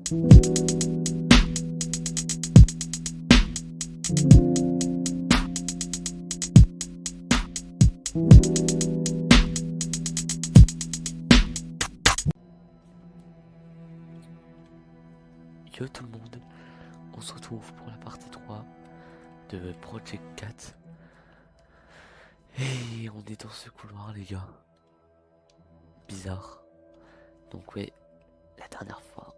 Yo tout le monde, on se retrouve pour la partie 3 de Project 4. Et on est dans ce couloir les gars. Bizarre. Donc ouais, la dernière fois,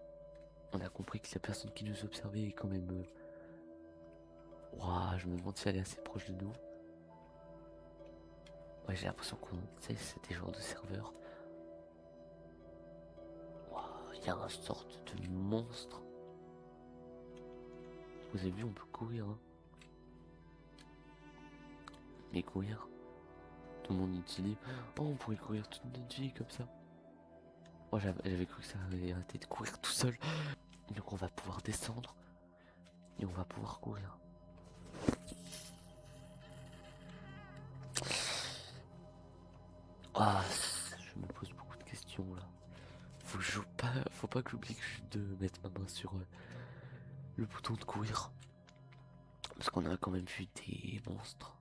on a compris que la personne qui nous observait est quand même... Ouah, je me demande si elle est assez proche de nous. Ouais, j'ai l'impression qu'on sait c'est des genres de serveurs. Ouah, il y a une sorte de monstre. Vous avez vu, on peut courir. Hein. Mais courir, tout le monde utilise. Oh, on pourrait courir toute notre vie comme ça. Oh, j'avais cru que ça avait arrêté de courir tout seul. Donc on va pouvoir descendre. Et on va pouvoir courir. Ah, je me pose beaucoup de questions là. Faut pas que j'oublie de mettre ma main sur le bouton de courir. Parce qu'on a quand même vu des monstres.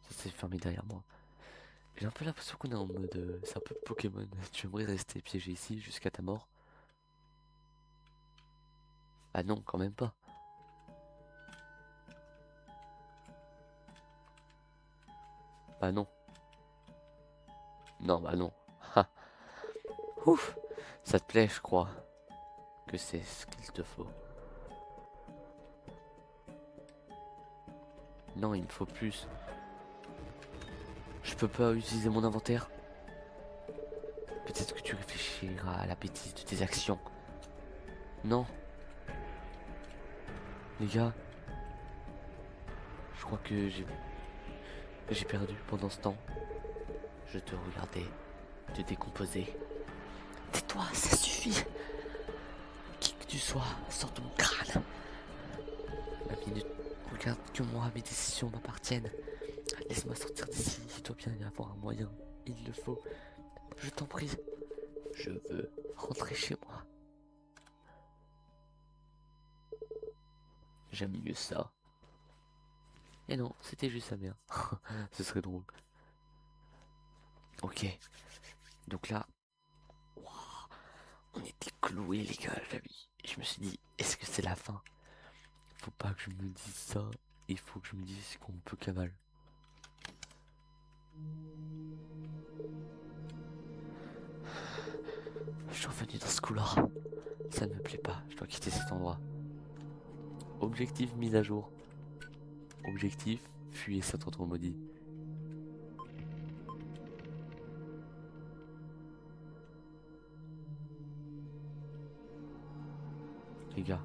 Ça s'est fermé derrière moi. J'ai un peu l'impression qu'on est en mode... c'est un peu Pokémon. Tu aimerais rester piégé ici jusqu'à ta mort? Ah non, quand même pas. Bah non. Non, bah non. Ha. Ouf. Ça te plaît, je crois. Que c'est ce qu'il te faut. Non, il me faut plus. Je peux pas utiliser mon inventaire. Peut-être que tu réfléchiras à la bêtise de tes actions. Non. Les gars. Je crois que j'ai perdu pendant ce temps. Je te regardais te décomposer. Tais-toi, ça suffit. Qui que tu sois, sors de mon crâne. Ma minute, regarde que moi, mes décisions m'appartiennent. Laisse-moi sortir d'ici, il doit bien y avoir un moyen. Il le faut. Je t'en prie. Je veux rentrer chez moi. J'aime mieux ça. Et non, c'était juste sa mère. Ce serait drôle. Ok. Donc là, wow, on était cloués les gars. Je me suis dit, est-ce que c'est la fin? Faut pas que je me dise ça. Il faut que je me dise qu'on peut cavale. Je suis revenu dans ce couloir. Ça ne me plaît pas. Je dois quitter cet endroit. Objectif mise à jour. Objectif, fuyez cet endroit maudit. Les gars.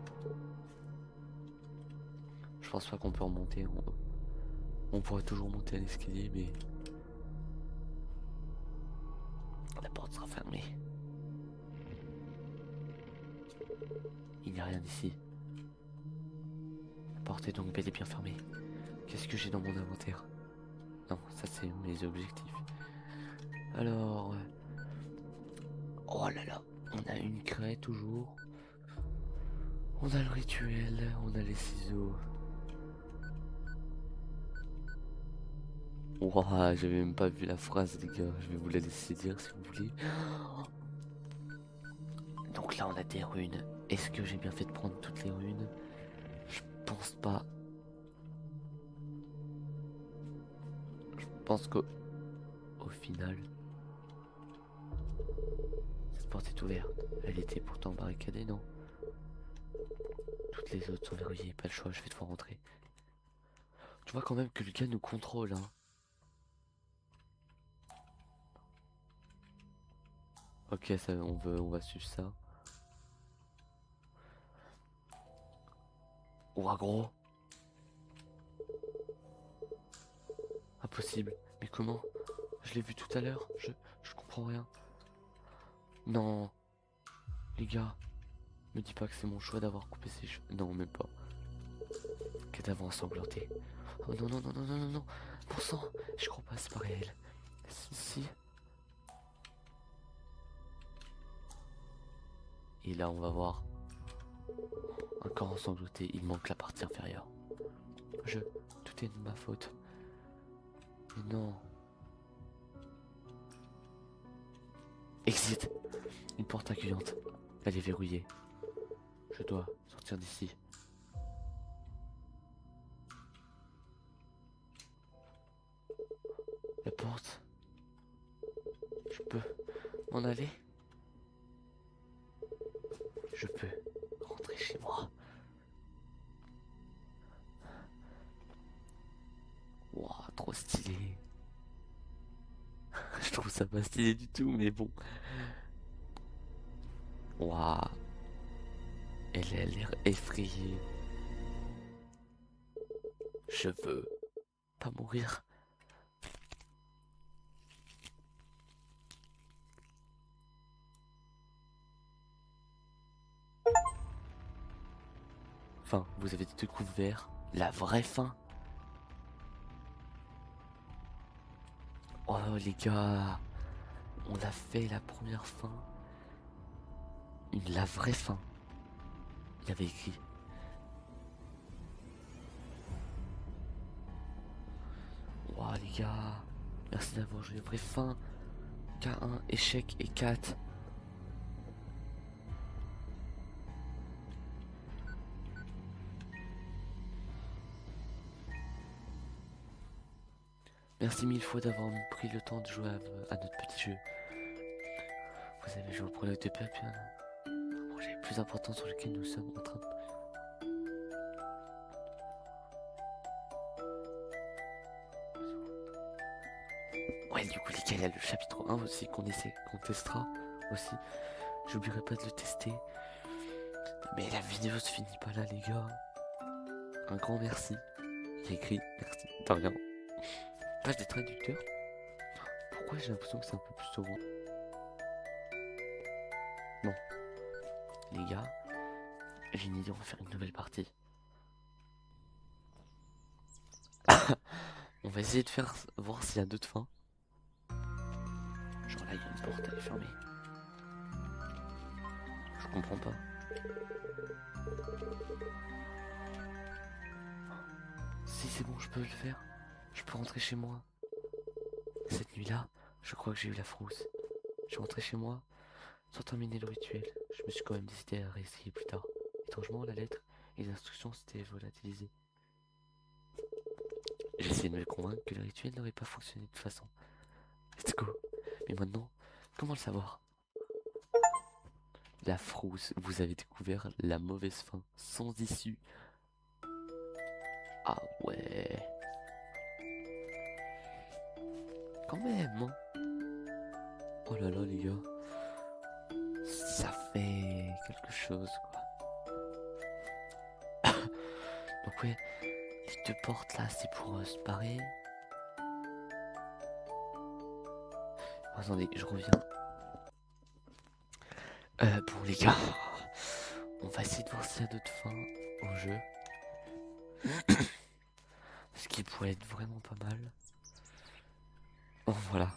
Je pense pas qu'on peut remonter. On pourrait toujours monter à l'escalier, mais... La porte sera fermée. Il n'y a rien ici. La porte est donc bel et bien fermée. Qu'est-ce que j'ai dans mon inventaire? Non, ça c'est mes objectifs. Alors... Oh là là, on a une craie toujours. On a le rituel, on a les ciseaux. Ouah, j'avais même pas vu la phrase les gars, je vais vous la laisser dire si vous voulez. Donc là on a des runes. Est-ce que j'ai bien fait de prendre toutes les runes? Je pense pas. Je pense qu'au final... Cette porte est ouverte. Elle était pourtant barricadée, non? Toutes les autres sont verrouillées, pas le choix, je vais devoir rentrer. Tu vois quand même que le gars nous contrôle, hein. Ok, ça, on va suivre ça. Ouah gros. Impossible. Mais comment? Je l'ai vu tout à l'heure. Je comprends rien. Non. Les gars. Me dis pas que c'est mon choix d'avoir coupé ses cheveux. Non, même pas. Cadavre ensanglanté. Oh non, non, non, non, non, non, non. Bon sang. Je crois pas, c'est pas réel. Si. Et là, on va voir un corps ensanglanté. Il manque la partie inférieure. Tout est de ma faute. Mais non. Exit. Une porte accueillante. Elle est verrouillée. Je dois sortir d'ici. La porte. Je peux m'en aller. Je peux rentrer chez moi. Wouah, trop stylé. Je trouve ça pas stylé du tout, mais bon. Wouah. Elle a l'air effrayée. Je veux pas mourir. Enfin, vous avez découvert la vraie fin. Oh les gars, on a fait la première fin. La vraie fin. Il y avait écrit. Wow les gars, merci d'avoir joué la vraie fin. K1, échec et 4. Merci mille fois d'avoir pris le temps de jouer à notre petit jeu. Vous avez joué au projet de Pup, un projet plus important sur lequel nous sommes en train de... Ouais, du coup les gars, il y a le chapitre 1 aussi qu'on testera aussi. J'oublierai pas de le tester. Mais la vidéo se finit pas là les gars. Un grand merci. J'ai écrit merci. De rien. Page des traducteurs. Pourquoi j'ai l'impression que c'est un peu plus second? Bon. Les gars, j'ai une idée, on va faire une nouvelle partie. On va essayer de faire voir s'il y a d'autres fins. Genre là il y a une porte, elle est fermée. Je comprends pas. Si c'est bon, je peux le faire. Je peux rentrer chez moi. Cette nuit-là, je crois que j'ai eu la frousse. Je suis rentré chez moi sans terminer le rituel. Je me suis quand même décidé à réessayer plus tard. Étrangement, la lettre et les instructions s'étaient volatilisées. J'ai essayé de me convaincre que le rituel n'aurait pas fonctionné de toute façon. Let's go. Mais maintenant, comment le savoir? La frousse, vous avez découvert la mauvaise fin, sans issue. Ah ouais. Quand même, hein. Oh là là les gars. Ça fait quelque chose quoi. Donc ouais, les deux portes là c'est pour se barrer. Oh, attendez, je reviens. Bon les gars, on va essayer de voir s'il y a d'autres fins au jeu. Ce qui pourrait être vraiment pas mal. Bon voilà.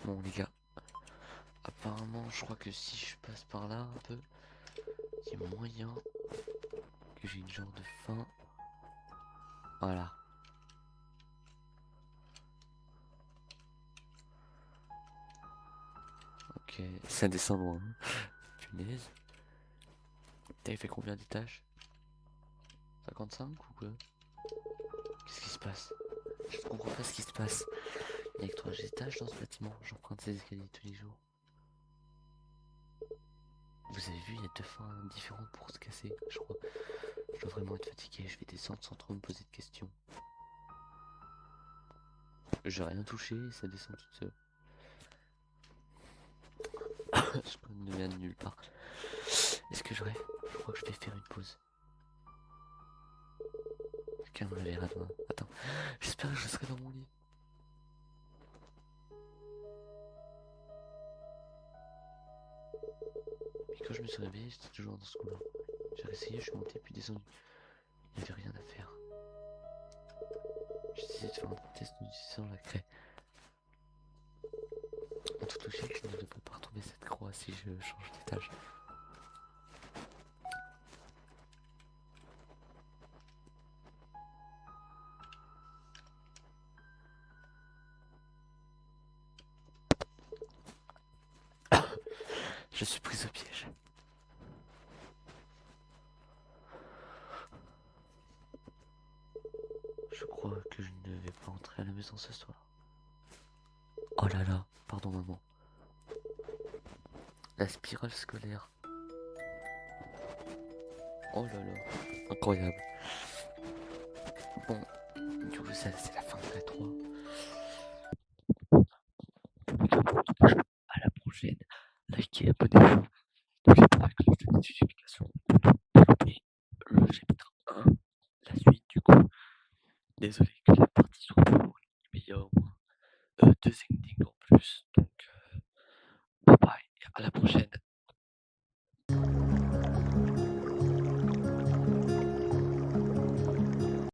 Bon les gars. Apparemment je crois que si je passe par là un peu, il y a moyen que j'ai une genre de fin. Voilà. Ok, ça descend loin. Punaise. T'avais fait combien d'étages? 55 ou quoi? Qu'est-ce qui se passe? Je ne comprends pas ce qui se passe. Il n'y a que 3 étages dans ce bâtiment. J'emprunte ces escaliers tous les jours. Vous avez vu, il y a deux fins différentes pour se casser, je crois. Je dois vraiment être fatigué. Je vais descendre sans trop me poser de questions. J'ai rien touché, ça descend toute seule. Je ne viens de nulle part. Est-ce que je rêve? Je crois que je vais faire une pause. Quelqu'un me réveillera demain. Attends, j'espère que je serai dans mon lit. Mais quand je me suis réveillé, j'étais toujours dans ce couloir. J'ai réessayé, je suis monté puis descendu. Il n'y avait rien à faire. J'ai essayé de faire un test d'utilisant la craie. En toute logique, je ne devrais pas retrouver cette croix. quoi si je change d'étage? Je suis prise au piège. Je crois que je ne vais pas entrer à la maison ce soir. Oh là là, pardon maman. La spirale scolaire. Oh là là, incroyable. Bon, du coup ça c'est la fin de la 3. À la prochaine. Likez, abonnez-vous. N'oubliez pas la cloche de notification. Et le chapitre 1, la suite du coup. Désolé que la partie soit pas longue, mais il y a au moins 2 endings en plus. Donc bye bye et à la prochaine.